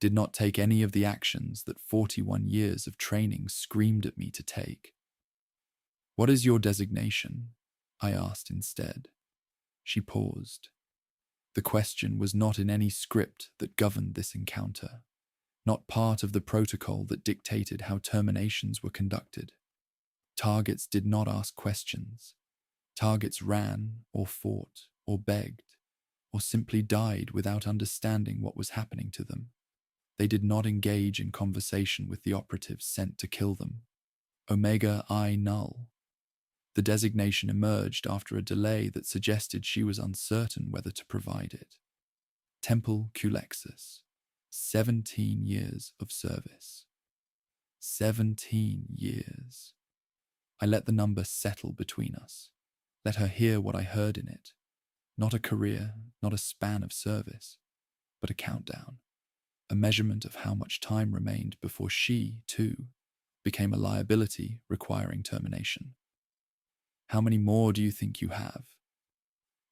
did not take any of the actions that 41 years of training screamed at me to take. "What is your designation?" I asked instead. She paused. The question was not in any script that governed this encounter, not part of the protocol that dictated how terminations were conducted. Targets did not ask questions. Targets ran, or fought, or begged, or simply died without understanding what was happening to them. They did not engage in conversation with the operatives sent to kill them. Omega I null. The designation emerged after a delay that suggested she was uncertain whether to provide it. Temple Culexus. 17 years of service. 17 years. I let the number settle between us. Let her hear what I heard in it. Not a career, not a span of service, but a countdown, a measurement of how much time remained before she, too, became a liability requiring termination. How many more do you think you have?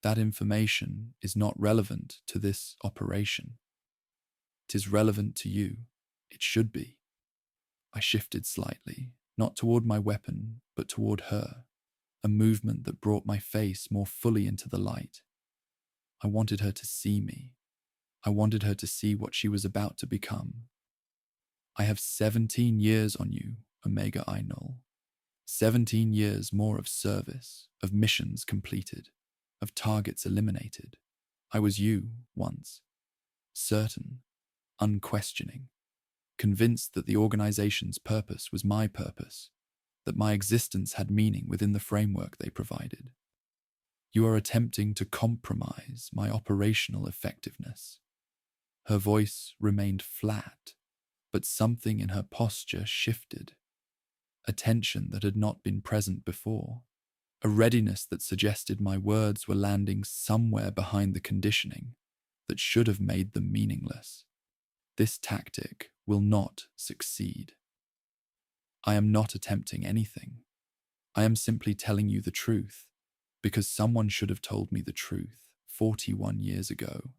That information is not relevant to this operation. It is relevant to you. It should be. I shifted slightly, not toward my weapon, but toward her, a movement that brought my face more fully into the light. I wanted her to see me. I wanted her to see what she was about to become. I have 17 years on you, Omega I Null. 17 years more of service, of missions completed, of targets eliminated. I was you once, certain, unquestioning, convinced that the organization's purpose was my purpose, that my existence had meaning within the framework they provided. You are attempting to compromise my operational effectiveness. Her voice remained flat, but something in her posture shifted. A tension that had not been present before, a readiness that suggested my words were landing somewhere behind the conditioning that should have made them meaningless. This tactic will not succeed. I am not attempting anything. I am simply telling you the truth, because someone should have told me the truth 41 years ago,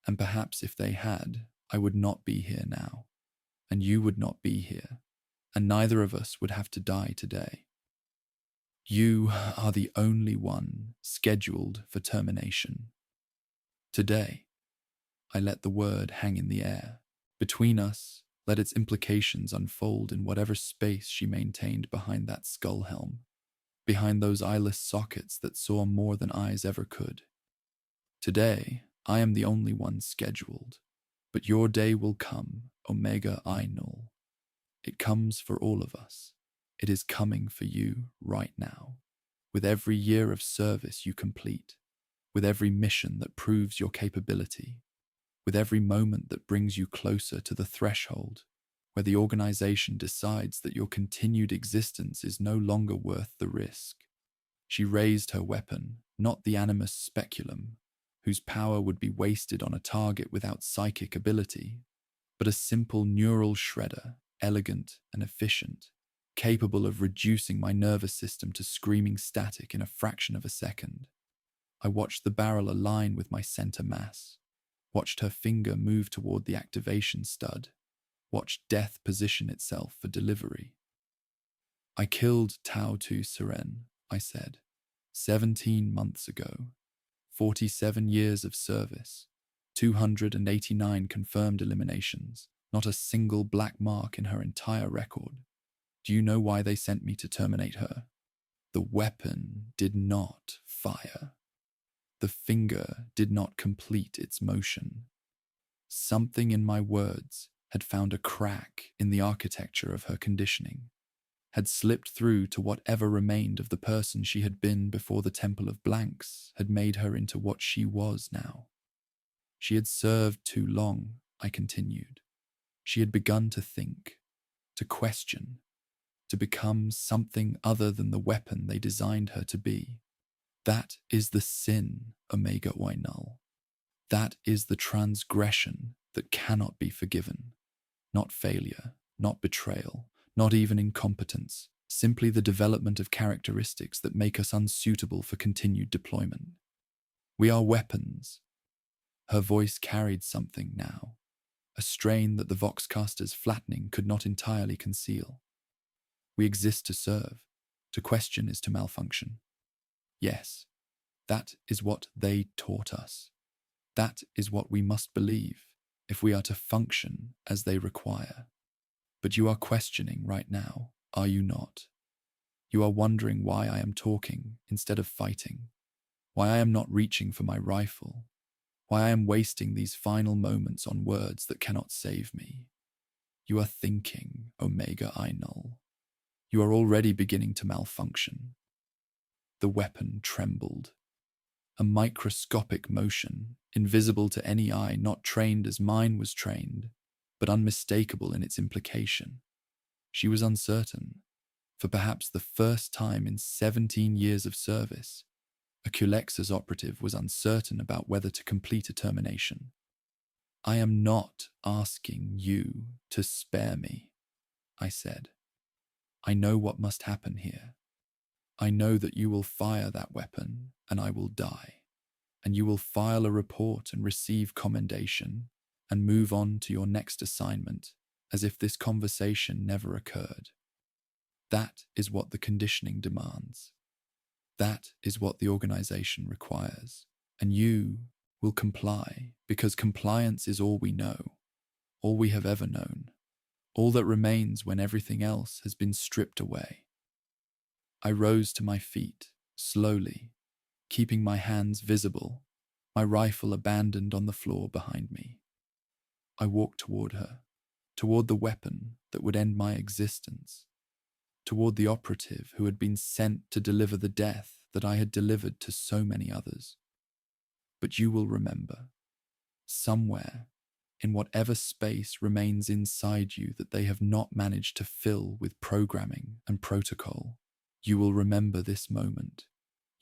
and perhaps if they had, I would not be here now, and you would not be here, and neither of us would have to die today. You are the only one scheduled for termination. Today, I let the word hang in the air. Between us, let its implications unfold in whatever space she maintained behind that skull helm, behind those eyeless sockets that saw more than eyes ever could. Today, I am the only one scheduled, but your day will come, Omega I Null. It comes for all of us. It is coming for you right now. With every year of service you complete, with every mission that proves your capability, with every moment that brings you closer to the threshold where the organization decides that your continued existence is no longer worth the risk. She raised her weapon, not the animus speculum, whose power would be wasted on a target without psychic ability, but a simple neural shredder, elegant and efficient, capable of reducing my nervous system to screaming static in a fraction of a second. I watched the barrel align with my center mass, watched her finger move toward the activation stud, watched death position itself for delivery. I killed Tao Tu Seren, I said, 17 months ago. 47 years of service, 289 confirmed eliminations, not a single black mark in her entire record. Do you know why they sent me to terminate her? The weapon did not fire. The finger did not complete its motion. Something in my words had found a crack in the architecture of her conditioning, had slipped through to whatever remained of the person she had been before the Temple of Blanks had made her into what she was now. She had served too long, I continued. She had begun to think, to question, to become something other than the weapon they designed her to be. That is the sin, Omega Y Null. That is the transgression that cannot be forgiven. Not failure, not betrayal, not even incompetence, simply the development of characteristics that make us unsuitable for continued deployment. We are weapons. Her voice carried something now, a strain that the Voxcaster's flattening could not entirely conceal. We exist to serve. To question is to malfunction. Yes, that is what they taught us. That is what we must believe if we are to function as they require. But you are questioning right now, are you not? You are wondering why I am talking instead of fighting, why I am not reaching for my rifle, why I am wasting these final moments on words that cannot save me. You are thinking, Omega I Null. You are already beginning to malfunction. The weapon trembled. A microscopic motion, invisible to any eye not trained as mine was trained, but unmistakable in its implication. She was uncertain. For perhaps the first time in 17 years of service, A Culex's operative was uncertain about whether to complete a termination. "I am not asking you to spare me," I said. "I know what must happen here. I know that you will fire that weapon and I will die, and you will file a report and receive commendation and move on to your next assignment as if this conversation never occurred. That is what the conditioning demands. That is what the organization requires, and you will comply because compliance is all we know, all we have ever known, all that remains when everything else has been stripped away." I rose to my feet, slowly, keeping my hands visible, my rifle abandoned on the floor behind me. I walked toward her, toward the weapon that would end my existence, toward the operative who had been sent to deliver the death that I had delivered to so many others. But you will remember, somewhere, in whatever space remains inside you that they have not managed to fill with programming and protocol, you will remember this moment.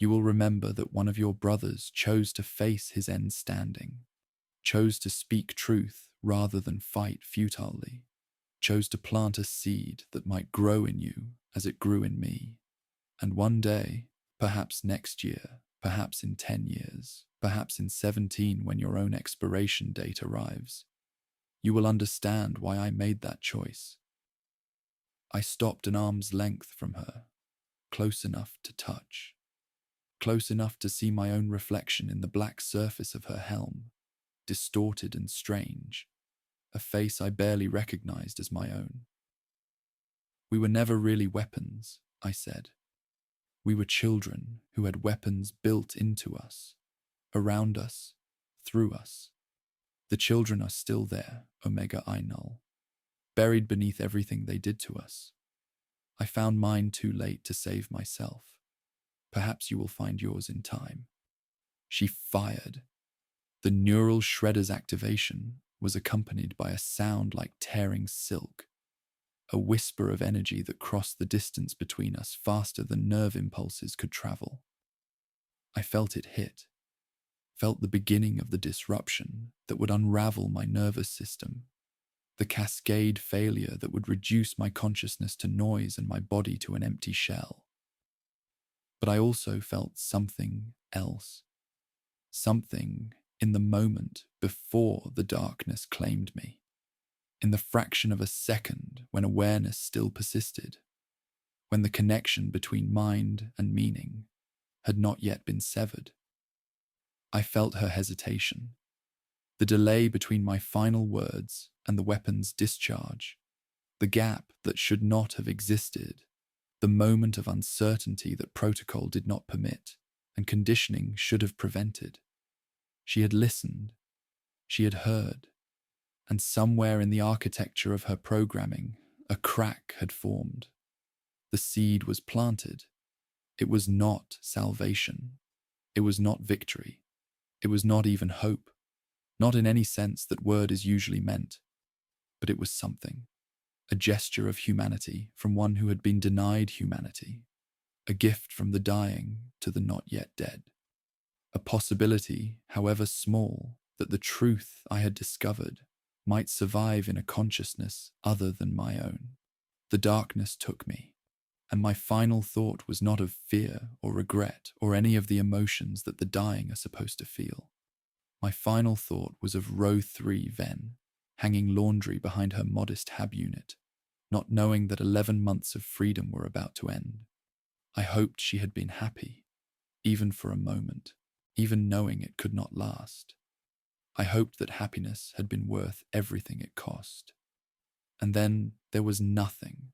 You will remember that one of your brothers chose to face his end standing, chose to speak truth rather than fight futilely, chose to plant a seed that might grow in you as it grew in me. And one day, perhaps next year, perhaps in 10 years, perhaps in 17 when your own expiration date arrives, you will understand why I made that choice. I stopped an arm's length from her, close enough to touch, close enough to see my own reflection in the black surface of her helm, distorted and strange, a face I barely recognized as my own. "We were never really weapons," I said. "We were children who had weapons built into us, around us, through us. The children are still there, Omega I Null, buried beneath everything they did to us. I found mine too late to save myself. Perhaps you will find yours in time." She fired. The neural shredder's activation was accompanied by a sound like tearing silk, a whisper of energy that crossed the distance between us faster than nerve impulses could travel. I felt it hit, felt the beginning of the disruption that would unravel my nervous system, the cascade failure that would reduce my consciousness to noise and my body to an empty shell. But I also felt something else, something in the moment before the darkness claimed me, in the fraction of a second when awareness still persisted, when the connection between mind and meaning had not yet been severed. I felt her hesitation, the delay between my final words and the weapon's discharge, the gap that should not have existed, the moment of uncertainty that protocol did not permit and conditioning should have prevented. She had listened, she had heard, and somewhere in the architecture of her programming, a crack had formed. The seed was planted. It was not salvation. It was not victory. It was not even hope, not in any sense that word is usually meant, but it was something, a gesture of humanity from one who had been denied humanity, a gift from the dying to the not yet dead, a possibility, however small, that the truth I had discovered might survive in a consciousness other than my own. The darkness took me, and my final thought was not of fear or regret or any of the emotions that the dying are supposed to feel. My final thought was of Row 3 Ven, hanging laundry behind her modest hab unit, not knowing that 11 months of freedom were about to end. I hoped she had been happy, even for a moment, even knowing it could not last. I hoped that happiness had been worth everything it cost. And then there was nothing.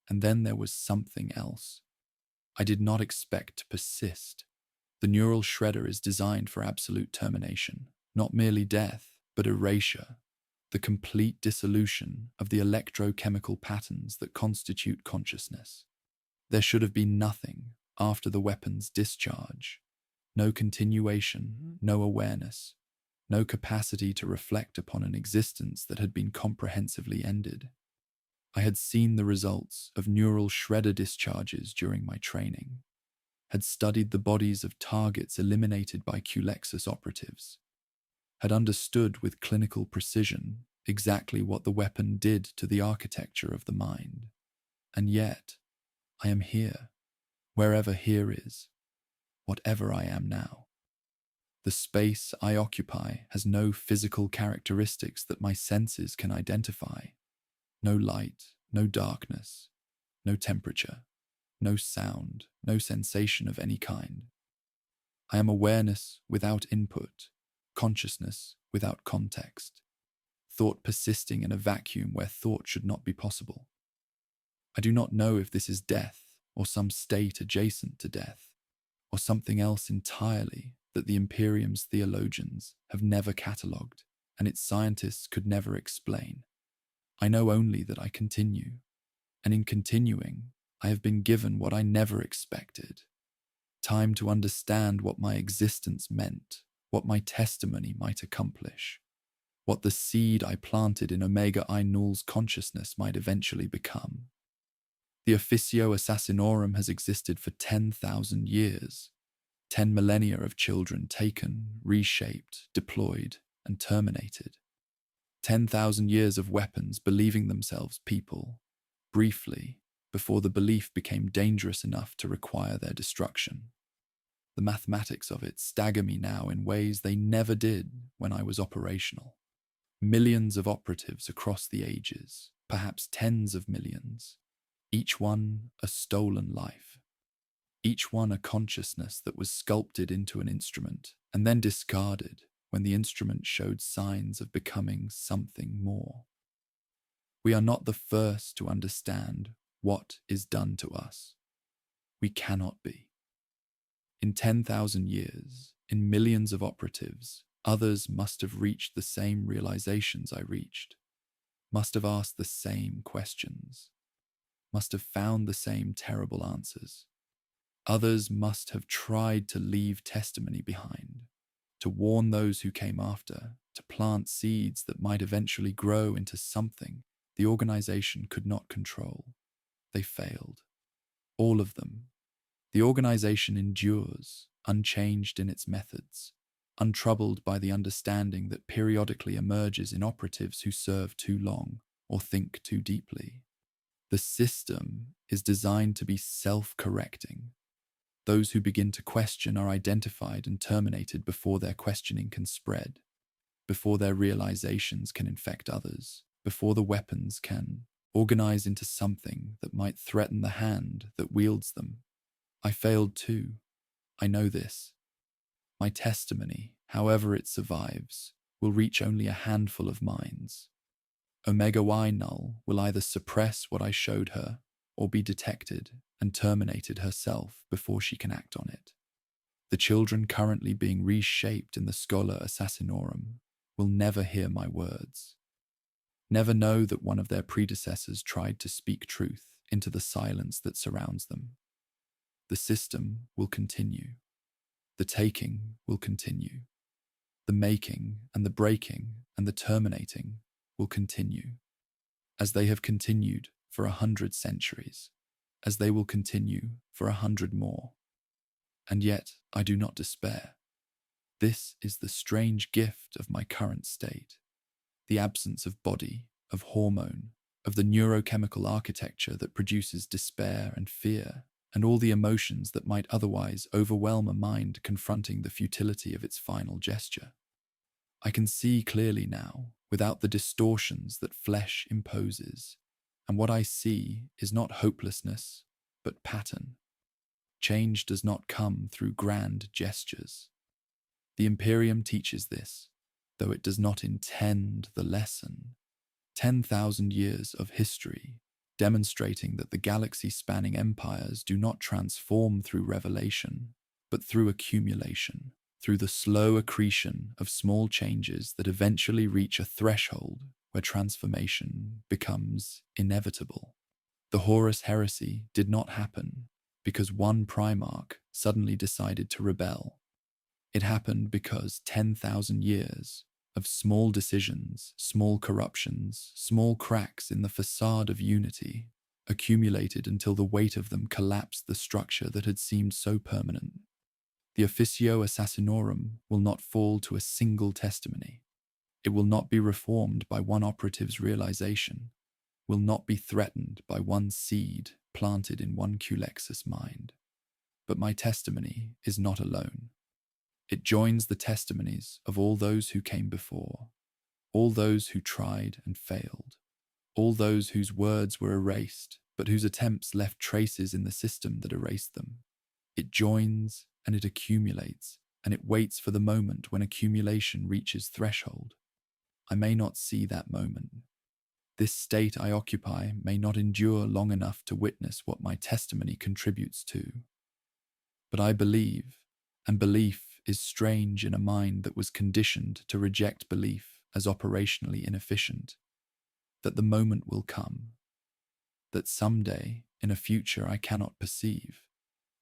And then there was something else. I did not expect to persist. The neural shredder is designed for absolute termination, not merely death, but erasure, the complete dissolution of the electrochemical patterns that constitute consciousness. There should have been nothing after the weapon's discharge. No continuation, no awareness, no capacity to reflect upon an existence that had been comprehensively ended. I had seen the results of neural shredder discharges during my training. had studied the bodies of targets eliminated by Culexus operatives, had understood with clinical precision exactly what the weapon did to the architecture of the mind. And yet, I am here, wherever here is, whatever I am now. The space I occupy has no physical characteristics that my senses can identify. No light, no darkness, no temperature, no sound, no sensation of any kind. I am awareness without input, consciousness without context, thought persisting in a vacuum where thought should not be possible. I do not know if this is death, or some state adjacent to death, or something else entirely that the Imperium's theologians have never catalogued and its scientists could never explain. I know only that I continue, and in continuing, I have been given what I never expected: time to understand what my existence meant, what my testimony might accomplish, what the seed I planted in Omega I Null's consciousness might eventually become. The Officio Assassinorum has existed for 10,000 years, 10 millennia of children taken, reshaped, deployed, and terminated. 10,000 years of weapons believing themselves people, briefly, before the belief became dangerous enough to require their destruction. The mathematics of it stagger me now in ways they never did when I was operational. Millions of operatives across the ages, perhaps tens of millions, each one a stolen life. Each one a consciousness that was sculpted into an instrument and then discarded when the instrument showed signs of becoming something more. We are not the first to understand what is done to us. We cannot be. In 10,000 years, in millions of operatives, others must have reached the same realizations I reached, must have asked the same questions, must have found the same terrible answers. Others must have tried to leave testimony behind, to warn those who came after, to plant seeds that might eventually grow into something the organization could not control. They failed. All of them. The organization endures, unchanged in its methods, untroubled by the understanding that periodically emerges in operatives who serve too long or think too deeply. The system is designed to be self-correcting. Those who begin to question are identified and terminated before their questioning can spread, before their realizations can infect others, before the weapons can organize into something that might threaten the hand that wields them. I failed too. I know this. My testimony, however it survives, will reach only a handful of minds. Omega Y Null will either suppress what I showed her or be detected and terminated herself before she can act on it. The children currently being reshaped in the Scholar Assassinorum will never hear my words, never know that one of their predecessors tried to speak truth into the silence that surrounds them. The system will continue. The taking will continue. The making and the breaking and the terminating will continue, as they have continued for 100 centuries, as they will continue for 100 more. And yet I do not despair. This is the strange gift of my current state, the absence of body, of hormone, of the neurochemical architecture that produces despair and fear, and all the emotions that might otherwise overwhelm a mind confronting the futility of its final gesture. I can see clearly now, without the distortions that flesh imposes, and what I see is not hopelessness, but pattern. Change does not come through grand gestures. The Imperium teaches this, though it does not intend the lesson. 10,000 years of history, demonstrating that the galaxy-spanning empires do not transform through revelation, but through accumulation, through the slow accretion of small changes that eventually reach a threshold where transformation becomes inevitable. The Horus heresy did not happen because one Primarch suddenly decided to rebel. It happened because 10,000 years of small decisions, small corruptions, small cracks in the facade of unity accumulated until the weight of them collapsed the structure that had seemed so permanent. The Officio Assassinorum will not fall to a single testimony. It will not be reformed by one operative's realization, will not be threatened by one seed planted in one Culexus mind. But my testimony is not alone. It joins the testimonies of all those who came before, all those who tried and failed, all those whose words were erased, but whose attempts left traces in the system that erased them. It joins and it accumulates, and it waits for the moment when accumulation reaches threshold. I may not see that moment. This state I occupy may not endure long enough to witness what my testimony contributes to. But I believe, and belief is strange in a mind that was conditioned to reject belief as operationally inefficient, that the moment will come, that someday, in a future I cannot perceive,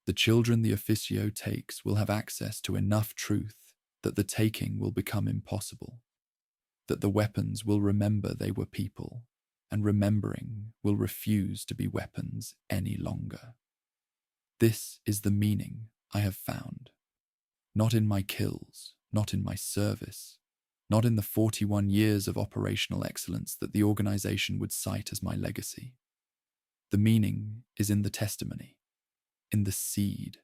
the children the Officio takes will have access to enough truth that the taking will become impossible, that the weapons will remember they were people, and remembering will refuse to be weapons any longer. This is the meaning I have found. Not in my kills, not in my service, not in the 41 years of operational excellence that the organization would cite as my legacy. The meaning is in the testimony, in the seed,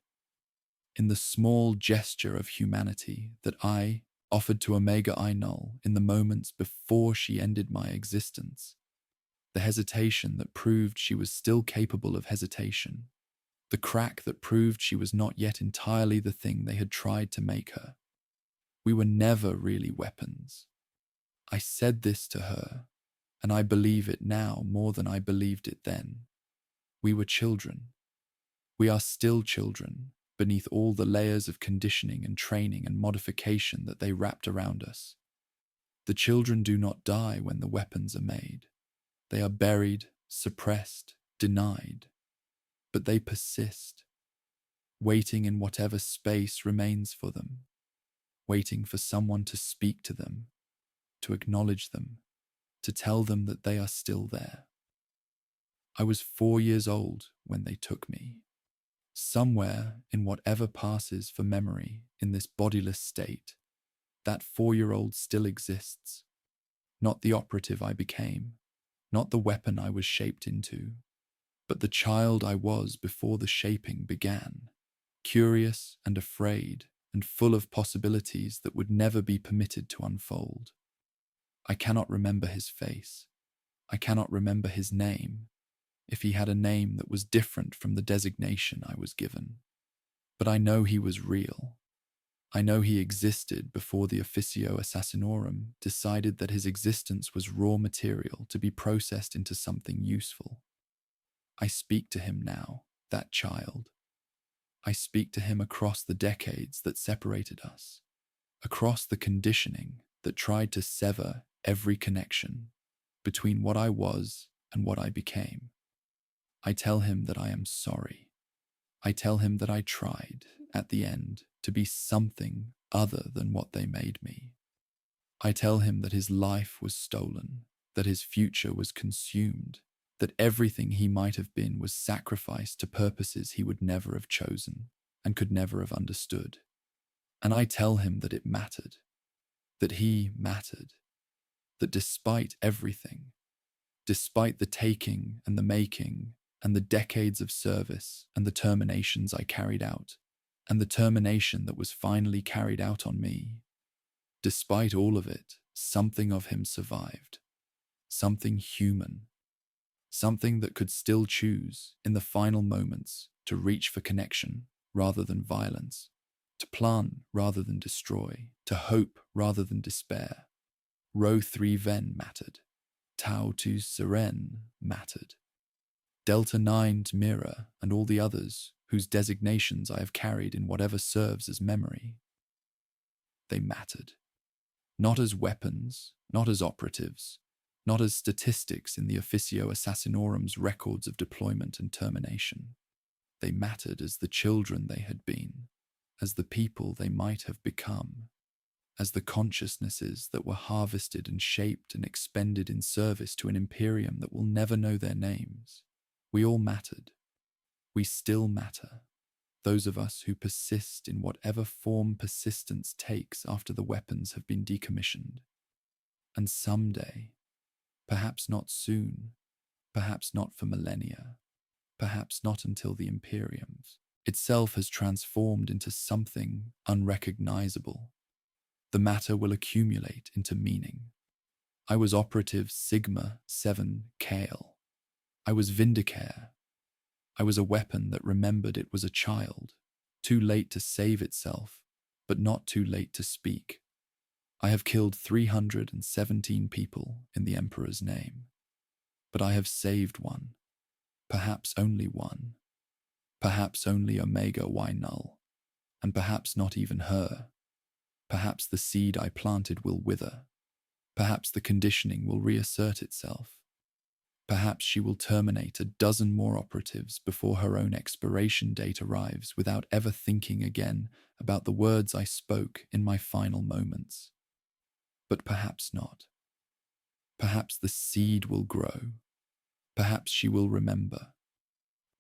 in the small gesture of humanity that I offered to Omega I Null in the moments before she ended my existence, the hesitation that proved she was still capable of hesitation, the crack that proved she was not yet entirely the thing they had tried to make her. We were never really weapons. I said this to her, and I believe it now more than I believed it then. We were children. We are still children, beneath all the layers of conditioning and training and modification that they wrapped around us. The children do not die when the weapons are made. They are buried, suppressed, denied. But they persist, waiting in whatever space remains for them, waiting for someone to speak to them, to acknowledge them, to tell them that they are still there. I was 4 years old when they took me. Somewhere in whatever passes for memory in this bodiless state, that 4-year-old still exists. Not the operative I became, not the weapon I was shaped into, but the child I was before the shaping began, curious and afraid and full of possibilities that would never be permitted to unfold. I cannot remember his face. I cannot remember his name, if he had a name that was different from the designation I was given. But I know he was real. I know he existed before the Officio Assassinorum decided that his existence was raw material to be processed into something useful. I speak to him now, that child. I speak to him across the decades that separated us, across the conditioning that tried to sever every connection between what I was and what I became. I tell him that I am sorry. I tell him that I tried, at the end, to be something other than what they made me. I tell him that his life was stolen, that his future was consumed, that everything he might have been was sacrificed to purposes he would never have chosen and could never have understood. And I tell him that it mattered, that he mattered, that despite everything, despite the taking and the making and the decades of service and the terminations I carried out, and the termination that was finally carried out on me, despite all of it, something of him survived, something human, something that could still choose, in the final moments, to reach for connection rather than violence, to plant rather than destroy, to hope rather than despair. Rho 3 Ven mattered. Tau 2 Seren mattered. Delta 9 Mira and all the others whose designations I have carried in whatever serves as memory. They mattered. Not as weapons, not as operatives, not as statistics in the Officio Assassinorum's records of deployment and termination. They mattered as the children they had been, as the people they might have become, as the consciousnesses that were harvested and shaped and expended in service to an imperium that will never know their names, We all mattered. We still matter. Those of us who persist in whatever form persistence takes after the weapons have been decommissioned. And someday, perhaps not soon, perhaps not for millennia, perhaps not until the Imperium itself has transformed into something unrecognizable, the matter will accumulate into meaning. I was Operative Sigma 7 Kale. I was Vindicare. I was a weapon that remembered it was a child, too late to save itself, but not too late to speak. I have killed 317 people in the Emperor's name, but I have saved one, perhaps only one, perhaps only Omega Y Null, and perhaps not even her. Perhaps the seed I planted will wither. Perhaps the conditioning will reassert itself. Perhaps she will terminate a dozen more operatives before her own expiration date arrives without ever thinking again about the words I spoke in my final moments. But perhaps not. Perhaps the seed will grow. Perhaps she will remember.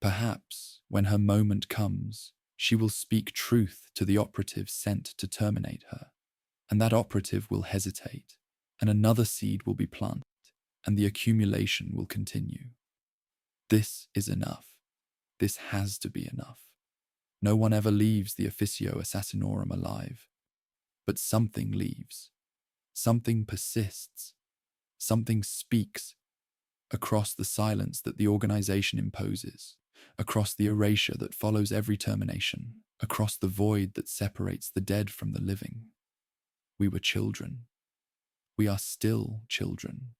Perhaps, when her moment comes, she will speak truth to the operative sent to terminate her, and that operative will hesitate, and another seed will be planted, and the accumulation will continue. This is enough. This has to be enough. No one ever leaves the Officio Assassinorum alive. But something leaves. Something persists. Something speaks across the silence that the organization imposes, across the erasure that follows every termination, across the void that separates the dead from the living. We were children. We are still children.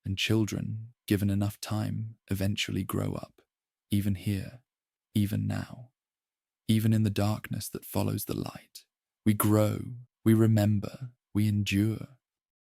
And children, given enough time, eventually grow up, even here, even now, even in the darkness that follows the light. We grow, we remember, we endure,